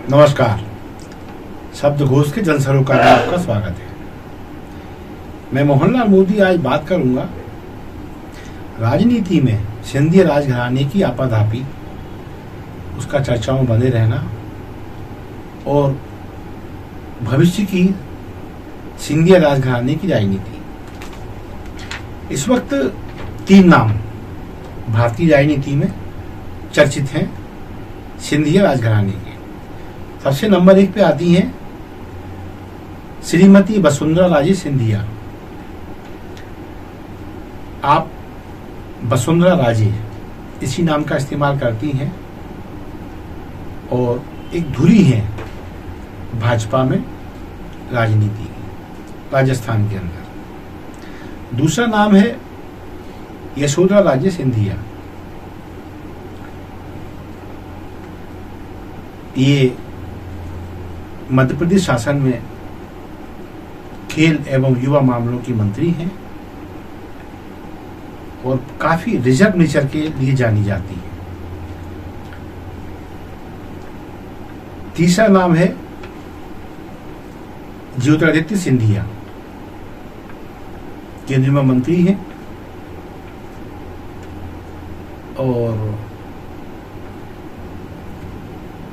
नमस्कार। शब्दघोष के जन सरोकार में आपका स्वागत है। मैं मोहनलाल मोदी आज बात करूंगा राजनीति में सिंधिया राजघराने की आपाधापी, उसका चर्चाओं में बने रहना और भविष्य की सिंधिया राजघराने की राजनीति। इस वक्त 3 नाम भारतीय राजनीति में चर्चित हैं सिंधिया राजघराने के। सबसे नंबर 1 पे आती हैं श्रीमती वसुंधरा राजे सिंधिया। आप वसुंधरा राजे इसी नाम का इस्तेमाल करती हैं और एक धुरी हैं भाजपा में राजनीति की, राजस्थान के अंदर। दूसरा नाम है यशोधरा राजे सिंधिया। ये मध्य प्रदेश शासन में खेल एवं युवा मामलों की मंत्री हैं और काफी रिजर्व नेचर के लिए जानी जाती है। तीसरा नाम है ज्योतिरादित्य सिंधिया। केंद्रीय में मंत्री हैं और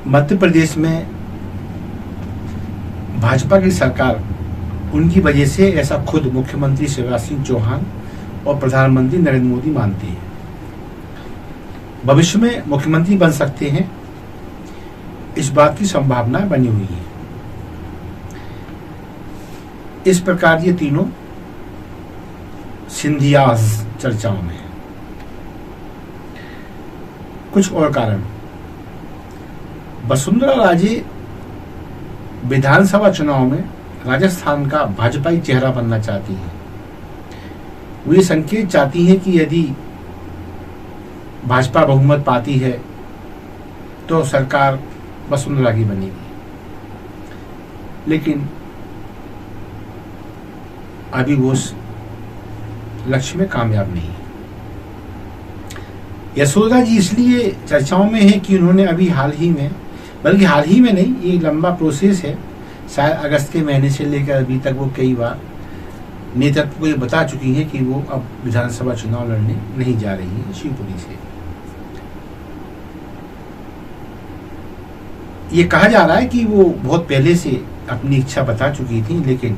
मध्य प्रदेश में भाजपा की सरकार उनकी वजह से ऐसा खुद मुख्यमंत्री शिवराज सिंह चौहान और प्रधानमंत्री नरेंद्र मोदी मानते हैं। भविष्य में मुख्यमंत्री बन सकते हैं, इस बात की संभावना बनी हुई है। इस प्रकार ये तीनों सिंधियाज चर्चाओं में हैं। कुछ और कारण। वसुंधरा राजे विधानसभा चुनाव में राजस्थान का भाजपाई चेहरा बनना चाहती है। वो ये संकेत चाहती हैं कि यदि भाजपा बहुमत पाती है तो सरकार वसुंधरा की बनेगी, लेकिन अभी वो उस लक्ष्य में कामयाब नहीं है। यशोधरा जी इसलिए चर्चाओं में है कि उन्होंने अभी हाल ही में, बल्कि हाल ही में नहीं, ये लंबा प्रोसेस है, शायद अगस्त के महीने से लेकर अभी तक वो कई बार नेतृत्व को ये बता चुकी हैं कि वो अब विधानसभा चुनाव लड़ने नहीं जा रही है शिवपुरी से। ये कहा जा रहा है कि वो बहुत पहले से अपनी इच्छा बता चुकी थी, लेकिन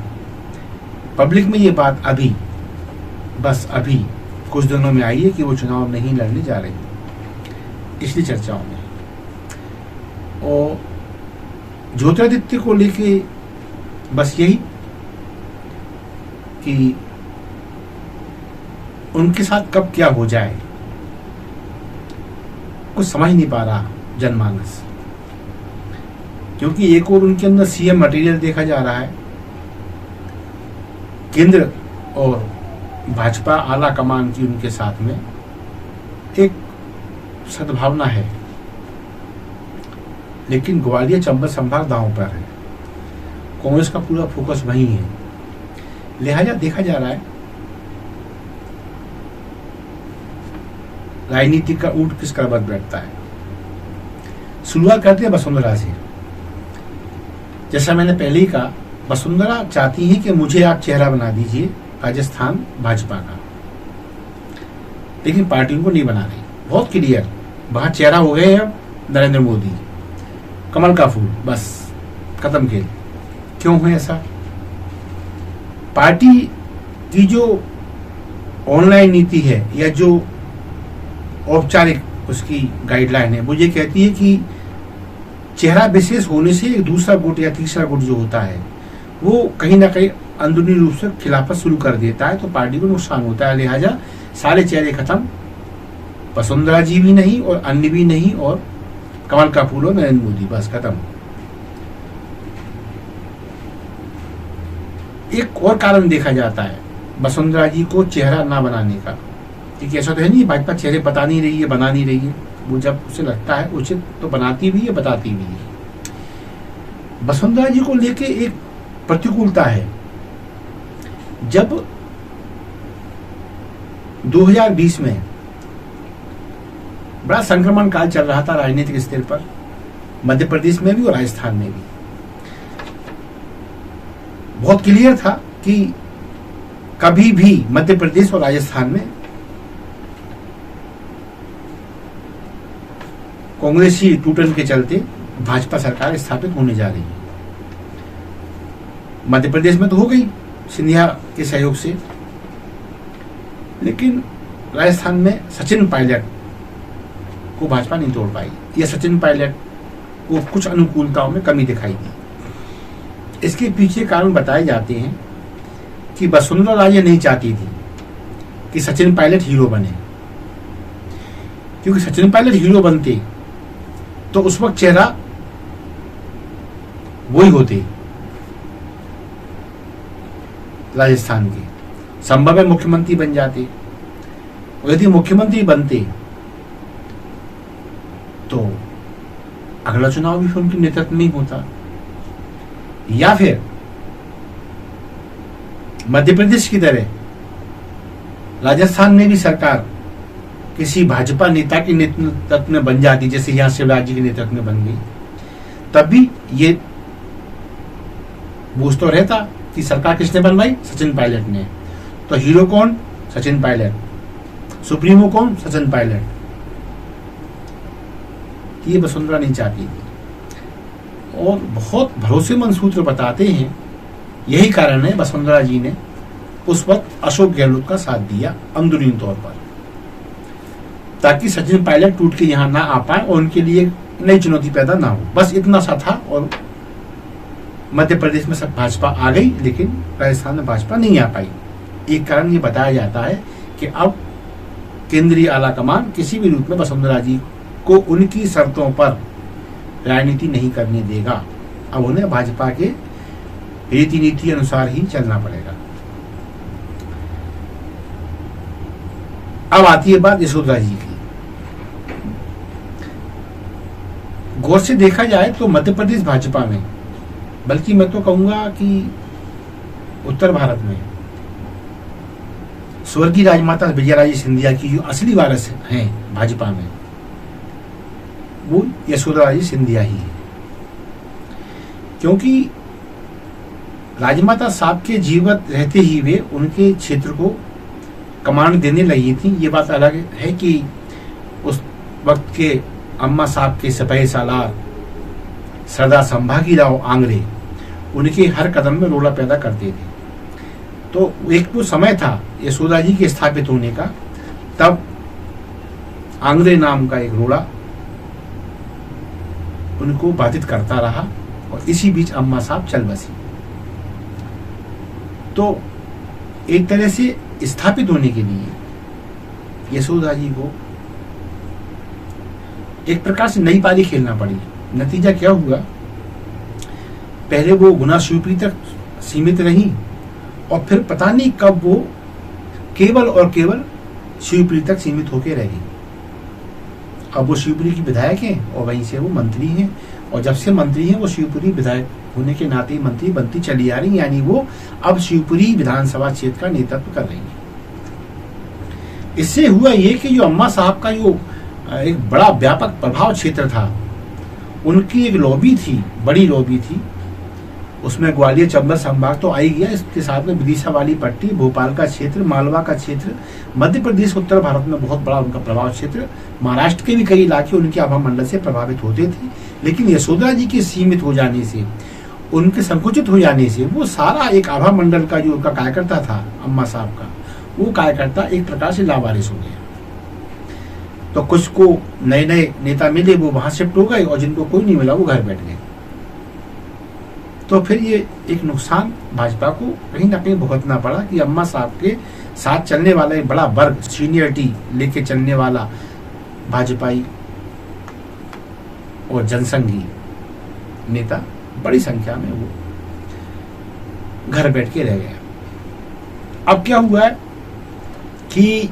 पब्लिक में ये बात अभी, बस अभी कुछ दिनों में आई है कि वो चुनाव नहीं लड़ने जा रही, इसलिए चर्चाओं में। और ज्योतिरादित्य को लेके बस यही कि उनके साथ कब क्या हो जाए, कुछ समझ नहीं पा रहा जनमानस, क्योंकि एक और उनके अंदर सीएम मटेरियल देखा जा रहा है। केंद्र और भाजपा आला कमान की उनके साथ में एक सद्भावना है, लेकिन ग्वालियर चंबल संभाग दांव पर है। कांग्रेस का पूरा फोकस वहीं है, लिहाजा देखा जा रहा है राजनीति का ऊंट किस करवट बैठता है। शुरुआत करते हैं वसुंधरा से। जैसा मैंने पहले ही कहा, वसुंधरा चाहती है कि मुझे आप चेहरा बना दीजिए राजस्थान भाजपा का, लेकिन पार्टी को नहीं बना रही। बहुत क्लियर, वहां चेहरा हो गए अब नरेंद्र मोदी, कमल का फूल, बस खत्म खेल। क्यों है ऐसा? पार्टी की जो ऑनलाइन नीति है या जो औपचारिक उसकी गाइडलाइन है, वो ये कहती है कि चेहरा विशेष होने से एक दूसरा गुट या तीसरा गुट जो होता है वो कहीं ना कहीं अंदरूनी रूप से खिलाफत शुरू कर देता है, तो पार्टी को नुकसान होता है। लिहाजा सारे चेहरे खत्म, वसुंधरा जी भी नहीं और अन्य भी नहीं, और कमल का फूल और नरेंद्र मोदी, बस खत्म। एक और कारण देखा जाता है वसुंधरा जी को चेहरा ना बनाने का, क्योंकि ऐसा तो है नहीं भाजपा चेहरे बता नहीं रही है, बना नहीं रही है। वो जब उसे लगता है उचित तो बनाती भी है, बताती भी है। वसुंधरा जी को लेके एक प्रतिकूलता है। जब 2020 में बड़ा संक्रमण काल चल रहा था राजनीतिक स्तर पर, मध्य प्रदेश में भी और राजस्थान में भी। बहुत क्लियर था कि कभी भी मध्य प्रदेश और राजस्थान में कांग्रेसी टूटन के चलते भाजपा सरकार स्थापित होने जा रही है। मध्य प्रदेश में तो हो गई सिंधिया के सहयोग से, लेकिन राजस्थान में सचिन पायलट को भाजपा नहीं तोड़ पाई, या सचिन पायलट को कुछ अनुकूलताओं में कमी दिखाई दी। इसके पीछे कारण बताए जाते हैं कि वसुंधरा राजे नहीं चाहती थी कि सचिन पायलट हीरो बने, क्योंकि सचिन पायलट हीरो बनते तो उस वक्त चेहरा वही होते राजस्थान के, संभव है मुख्यमंत्री बन जाते, और यदि मुख्यमंत्री बनते तो अगला चुनाव भी उनके नेतृत्व में ही होता, या फिर मध्य प्रदेश की तरह राजस्थान में भी सरकार किसी भाजपा नेता के नेतृत्व में बन जाती, जैसे यहां शिवराज जी के नेतृत्व में बन गई, तब भी ये बूझ तो रहता कि सरकार किसने बनवाई, सचिन पायलट ने। तो हीरो कौन, सचिन पायलट, सुप्रीमो कौन, सचिन पायलट। ये वसुंधरा नहीं चाहती थी, और बहुत भरोसेमंद सूत्र बताते हैं यही कारण है वसुंधरा जी ने उस वक्त अशोक गहलोत का साथ दिया अंदरूनी तौर पर, ताकि सचिन पायलट टूट के यहां ना आ पाए और उनके लिए नई चुनौती पैदा ना हो। बस इतना सा था, और मध्य प्रदेश में सब भाजपा आ गई, लेकिन राजस्थान में भाजपा नहीं आ पाई। एक कारण ये बताया जाता है कि अब केंद्रीय आला कमान किसी भी रूप में वसुंधरा जी को उनकी शर्तों पर राजनीति नहीं करने देगा। अब उन्हें भाजपा के रीति नीति अनुसार ही चलना पड़ेगा। अब आती है बात यशोधरा जी की। गौर से देखा जाए तो मध्य प्रदेश भाजपा में, बल्कि मैं तो कहूंगा कि उत्तर भारत में स्वर्गीय राजमाता विजयाराजे सिंधिया की जो असली वारिस हैं भाजपा में, वो यशोधरा जी सिंधिया ही है। क्योंकि राजमाता साहब के जीवित रहते ही वे उनके क्षेत्र को कमांड देने लगी थी। ये बात अलग है कि उस वक्त के अम्मा साहब के सिपाही सालार सरदार संभागी राव आंग्रे उनके हर कदम में रोड़ा पैदा करते थे। तो एक तो समय था यशोदा जी के स्थापित होने का, तब आंग्रे नाम का एक रोड़ा उनको बाधित करता रहा, और इसी बीच अम्मा साहब चल बसी। तो एक तरह से स्थापित होने के लिए यशोदा जी को एक प्रकार से नई पारी खेलना पड़ी। नतीजा क्या हुआ, पहले वो गुना शिवपुरी तक सीमित रही, और फिर पता नहीं कब वो केवल और केवल शिवपुरी तक सीमित होकर रह गई। अब वो शिवपुरी की विधायक हैं और वहीं से वो मंत्री हैं, और जब से मंत्री हैं वो शिवपुरी विधायक होने के नाते मंत्री बनती चली आ रही, यानी वो अब शिवपुरी विधानसभा क्षेत्र का नेतृत्व कर रही है। इससे हुआ ये कि जो अम्मा साहब का जो एक बड़ा व्यापक प्रभाव क्षेत्र था, उनकी एक लॉबी थी, बड़ी लॉबी थी, उसमें ग्वालियर चंबल संभाग तो आ ही गया, इसके साथ में विदिशा वाली पट्टी, भोपाल का क्षेत्र, मालवा का क्षेत्र, मध्य प्रदेश, उत्तर भारत में बहुत बड़ा उनका प्रभाव क्षेत्र, महाराष्ट्र के भी कई इलाके उनके आभा मंडल से प्रभावित होते थे। लेकिन यशोधरा जी के सीमित हो जाने से, उनके संकुचित हो जाने से, वो सारा एक आभा मंडल का जो उनका कार्यकर्ता था अम्मा साहब का, वो कार्यकर्ता एक प्रकार से लावारिस हो गया। तो कुछ को नए नए नेता मिले, वो वहां शिफ्ट हो गए, और जिनको कोई नहीं मिला वो घर बैठ गए। तो फिर ये एक नुकसान भाजपा को कहीं ना कहीं भुगतना पड़ा कि अम्मा साहब के साथ चलने वाला एक बड़ा वर्ग, सीनियरिटी लेके चलने वाला भाजपाई और जनसंघी नेता बड़ी संख्या में वो घर बैठ के रह गया। अब क्या हुआ है कि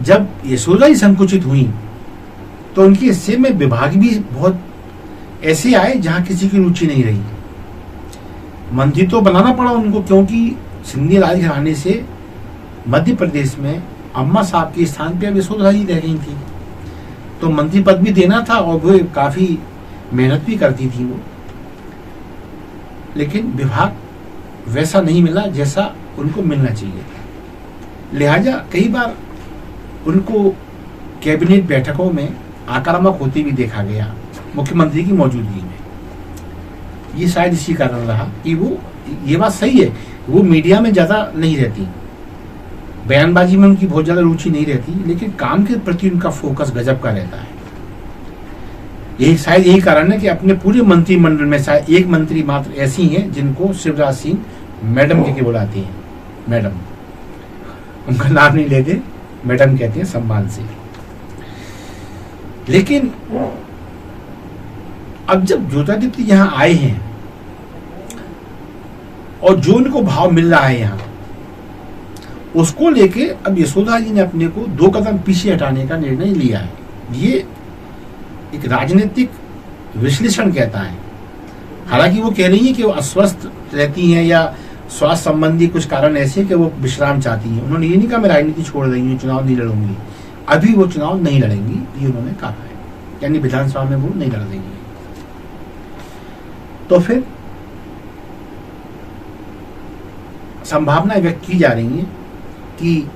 जब यशोदा ही संकुचित हुई तो उनके हिस्से में विभाग भी बहुत ऐसे आए जहां किसी की रुचि नहीं रही। मंत्री तो बनाना पड़ा उनको, क्योंकि सिंधिया राजघराने से मध्य प्रदेश में अम्मा साहब के स्थान पे अब यशोधरा जी रह गई थी। तो मंत्री पद भी देना था और वो काफी मेहनत भी करती थी वो, लेकिन विभाग वैसा नहीं मिला जैसा उनको मिलना चाहिए था। लिहाजा कई बार उनको कैबिनेट बैठकों में आक्रामक होते भी देखा गया मुख्यमंत्री की मौजूदगी में। ये शायद इसी कारण रहा कि वो, ये बात सही है, वो मीडिया में ज्यादा नहीं रहती, बयानबाजी में उनकी बहुत ज्यादा रुचि नहीं रहती, लेकिन काम के प्रति उनका फोकस गजब का रहता है। यही शायद यही कारण है कि अपने पूरे मंत्रिमंडल में शायद एक मंत्री मात्र ऐसी हैं जिनको शिवराज सिंह मैडम के बुलाते हैं, मैडम, उनका नाम नहीं लेते, मैडम कहते हैं सम्मान से। लेकिन अब जब ज्योतिरादित्य यहां आए हैं और जो उनको भाव मिल रहा है यहां, उसको लेके अब यशोदा जी ने अपने को 2 कदम पीछे हटाने का निर्णय लिया है। ये एक राजनीतिक विश्लेषण कहता है। हालांकि वो कह रही है कि वो अस्वस्थ रहती हैं या स्वास्थ्य संबंधी कुछ कारण ऐसे कि वो विश्राम चाहती हैं। उन्होंने ये नहीं कहा मैं राजनीति छोड़ रही हूँ, चुनाव नहीं लड़ूंगी, अभी वो चुनाव नहीं लड़ेंगी, ये उन्होंने कहा है, यानी विधानसभा में वो नहीं लड़ देंगी। तो फिर संभावना व्यक्त की जा रही है कि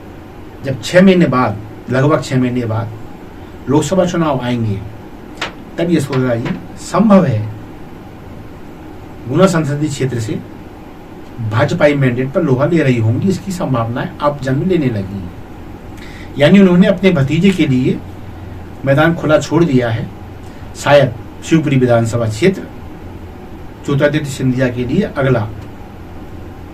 जब 6 महीने बाद, लगभग 6 महीने बाद लोकसभा चुनाव आएंगे, तब यशोदा जी संभव है गुना संसदीय क्षेत्र से भाजपाई मैंडेट पर लोहा ले रही होंगी। इसकी संभावनाएं अब जन्म लेने लगी हैं। यानी उन्होंने अपने भतीजे के लिए मैदान खुला छोड़ दिया है। शायद शिवपुरी विधानसभा क्षेत्र ज्योतिरादित्य सिंधिया के लिए अगला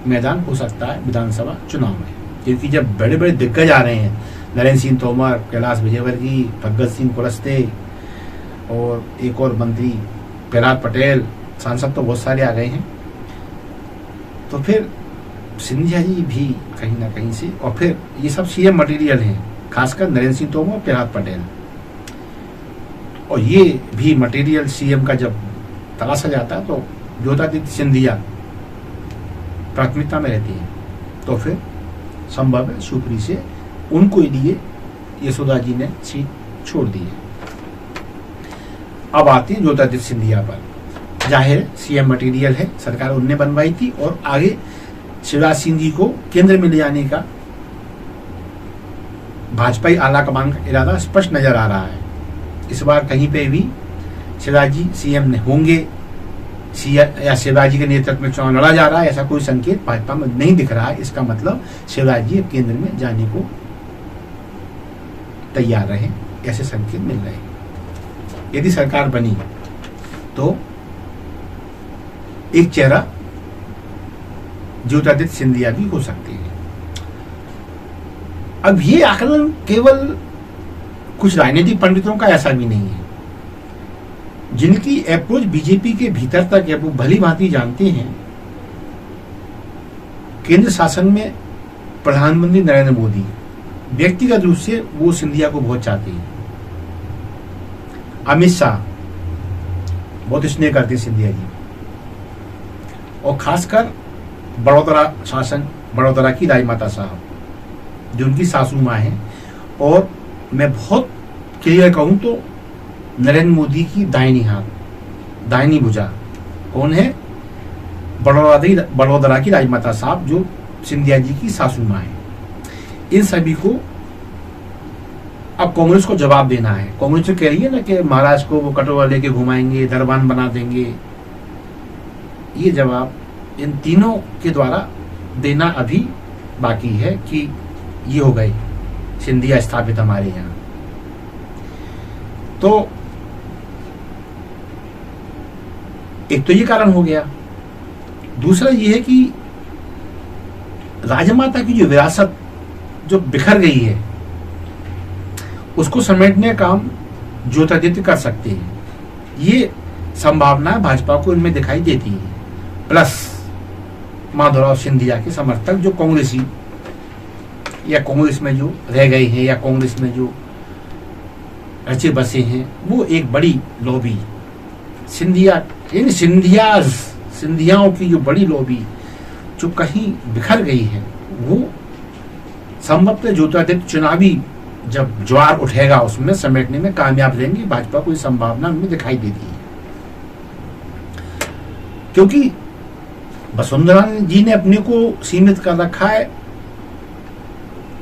मैदान हो सकता है विधानसभा चुनाव में, क्योंकि जब बड़े बड़े दिग्गज आ रहे हैं, नरेंद्र सिंह तोमर, कैलाश विजयवर्गीय, भगत सिंह कुलस्ते और एक और मंत्री प्रहलाद पटेल, सांसद तो बहुत सारे आ गए हैं, तो फिर सिंधिया जी भी कहीं ना कहीं से, और फिर ये सब सीएम मटेरियल हैं, खासकर नरेंद्र सिंह तोमर, प्रहलाद पटेल, और ये भी मटेरियल सीएम का जब तलाशा जाता है तो ज्योतिरादित्य सिंधिया प्राथमिकता में रहती है। तो फिर संभव है शिवपुरी से उनको लिए यशोदा जी ने सीट छोड़ दी है। अब आते हैं ज्योतिरादित्य सिंधिया पर। जाहिर सीएम मटेरियल है, सरकार उनने बनवाई थी और आगे शिवराज सिंह जी को केंद्र में ले जाने का भाजपा आला कमान का इरादा स्पष्ट नजर आ रहा है। इस बार कहीं पे भी शिवराज जी सीएम होंगे या शिवराज जी के नेतृत्व में चुनाव लड़ा जा रहा है, ऐसा कोई संकेत भाजपा में नहीं दिख रहा है। इसका मतलब शिवराज जी केंद्र में जाने को तैयार रहे, ऐसे संकेत मिल रहे हैं। यदि सरकार बनी तो एक चेहरा ज्योतिरादित्य सिंधिया भी हो सकते हैं। अब ये आकलन केवल कुछ राजनीतिक पंडितों का ऐसा भी नहीं है, जिनकी अप्रोच बीजेपी के भीतर तक है, वो भली भांति जानते हैं केंद्र शासन में प्रधानमंत्री नरेंद्र मोदी व्यक्तिगत रूप से वो सिंधिया को बहुत चाहते हैं। अमित शाह बहुत स्नेह करते हैं सिंधिया जी, और खासकर बड़ौदा शासन, बड़ौदा की राजमाता साहब जो उनकी सासू माँ हैं, और मैं बहुत क्लियर कहूं तो नरेंद्र मोदी की दाहिनी हाथ, दाहिनी भुजा कौन है? बड़ौदा की राजमाता साहब जो सिंधिया जी की सासू माँ है। इन सभी को अब कांग्रेस को जवाब देना है। कांग्रेस जो कह रही है ना कि महाराज को वो कटोरा लेके घुमाएंगे, दरबान बना देंगे, ये जवाब इन तीनों के द्वारा देना अभी बाकी है कि ये हो गए सिंधिया स्थापित हमारे यहाँ। तो एक तो ये कारण हो गया। दूसरा ये है कि राजमाता की जो विरासत जो बिखर गई है, उसको समेटने का काम ज्योतिरादित्य कर सकते हैं। ये संभावना भाजपा को इनमें दिखाई देती है। प्लस माधवराव सिंधिया के समर्थक जो कांग्रेसी या कांग्रेस में जो रह गए हैं या कांग्रेस में जो रचे बसे हैं, वो एक बड़ी लॉबी सिंधिया, इन सिंधियाओं की जो बड़ी लॉबी जो कहीं बिखर गई है, वो संभवतः ज्योतिरादित्य चुनावी जब ज्वार उठेगा उसमें समेटने में कामयाब रहेंगे। भाजपा को संभावना उनमें दिखाई देती है, क्योंकि वसुंधरा जी ने अपने को सीमित कर रखा है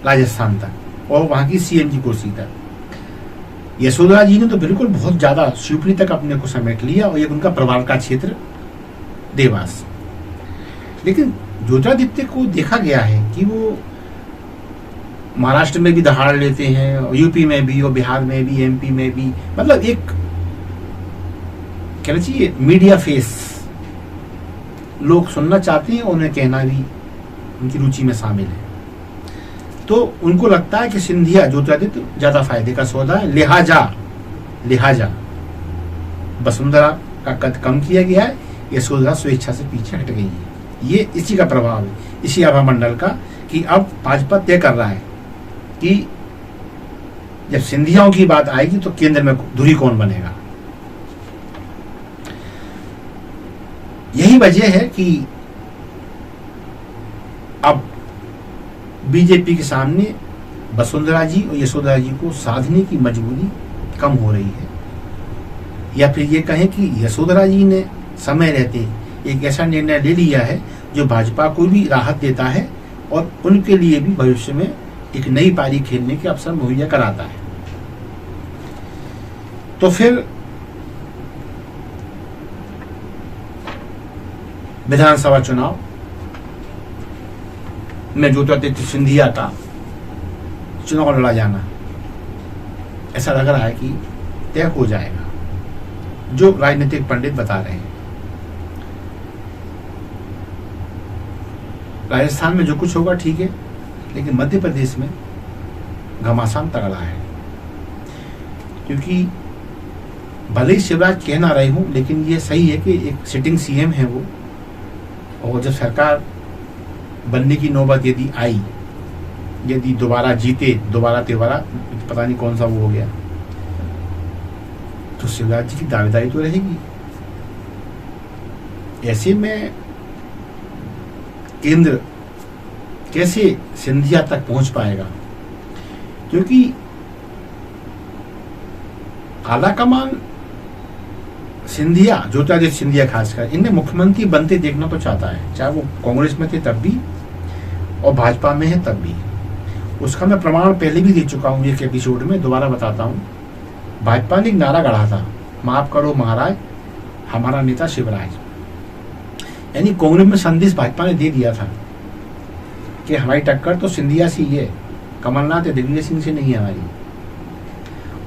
राजस्थान तक और वहां की सीएम की कुर्सी तक। यशोधरा जी ने तो बिल्कुल बहुत ज्यादा शिवपुरी तक अपने को समेट लिया और ये उनका प्रभाव का क्षेत्र देवास। लेकिन ज्योतिरादित्य को देखा गया है कि वो महाराष्ट्र में भी दहाड़ लेते हैं और यूपी में भी और बिहार में भी, एमपी में भी, मतलब एक कहना चाहिए मीडिया फेस। लोग सुनना चाहते हैं, उन्हें कहना भी उनकी रुचि में शामिल है। तो उनको लगता है कि सिंधिया ज्योतिरादित्य ज्यादा फायदे का सौदा है, लिहाजा वसुंधरा का कद कम किया गया है, यशोधरा स्वेच्छा से पीछे हट गई है। ये इसी का प्रभाव है, इसी आभा मंडल का, कि अब भाजपा तय कर रहा है कि जब सिंधियाओं की बात आएगी तो केंद्र में धुरी कौन बनेगा। यही वजह है कि अब बीजेपी के सामने वसुंधरा जी और यशोधरा जी को साधने की मजबूरी कम हो रही है, या फिर ये कहें कि यशोधरा जी ने समय रहते एक ऐसा निर्णय ले लिया है जो भाजपा को भी राहत देता है और उनके लिए भी भविष्य में एक नई पारी खेलने के अवसर मुहैया कराता है। तो फिर विधानसभा चुनाव में ज्योतिरादित्य सिंधिया का चुनाव लड़ा जाना ऐसा लग रहा है कि तय हो जाएगा, जो राजनीतिक पंडित बता रहे हैं। राजस्थान में जो कुछ होगा ठीक है, लेकिन मध्य प्रदेश में घमासान तगड़ा है, क्योंकि भले ही शिवराज कह ना रहे हूं, लेकिन ये सही है कि एक सिटिंग सीएम है वो, और जब सरकार बनने की नौबत यदि आई, यदि दोबारा जीते, दोबारा पता नहीं कौन सा वो हो गया, तो शिवराज जी की दावेदारी तो रहेगी। ऐसे में केंद्र कैसे सिंधिया तक पहुंच पाएगा, क्योंकि आला कमान सिंधिया, ज्योतिरादित्य सिंधिया खासकर, इन्हें मुख्यमंत्री बनते देखना तो चाहता है, चाहे वो कांग्रेस में थे तब भी और भाजपा में है तब भी। उसका मैं प्रमाण पहले भी दे चुका हूं एक एपिसोड में, दोबारा बताता हूं। भाजपा ने एक नारा गढ़ा था, माफ करो महाराज हमारा नेता शिवराज। यानी कांग्रेस में संदेश भाजपा ने दे दिया था कि हमारी टक्कर तो सिंधिया से ही है, कमलनाथ या दिग्विजय सिंह से नहीं है हमारी।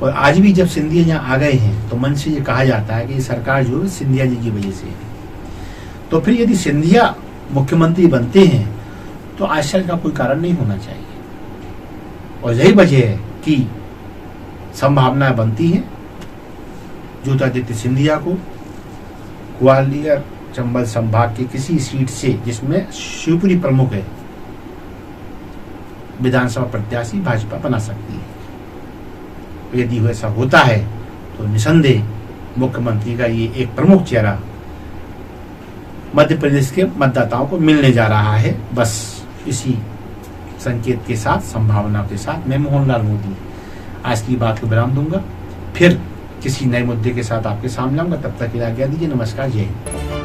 और आज भी जब सिंधिया यहाँ आ गए हैं तो मन से ये कहा जाता है कि ये सरकार जो है सिंधिया जी की वजह से है। तो फिर यदि सिंधिया मुख्यमंत्री बनते हैं तो आश्चर्य का कोई कारण नहीं होना चाहिए, और यही वजह है कि संभावनाएं बनती हैं ज्योतिरादित्य सिंधिया को ग्वालियर चंबल संभाग की किसी सीट से, जिसमें शिवपुरी प्रमुख है, विधानसभा प्रत्याशी भाजपा बना सकती है। यदि ऐसा होता है तो निसंदेह मुख्यमंत्री का ये एक प्रमुख चेहरा मध्य प्रदेश के मतदाताओं को मिलने जा रहा है। बस इसी संकेत के साथ, संभावना के साथ मैं मोहनलाल मोदी आज की बात को विराम दूंगा, फिर किसी नए मुद्दे के साथ आपके सामने आऊंगा। तब तक आज्ञा दीजिए। नमस्कार, जय हिंद।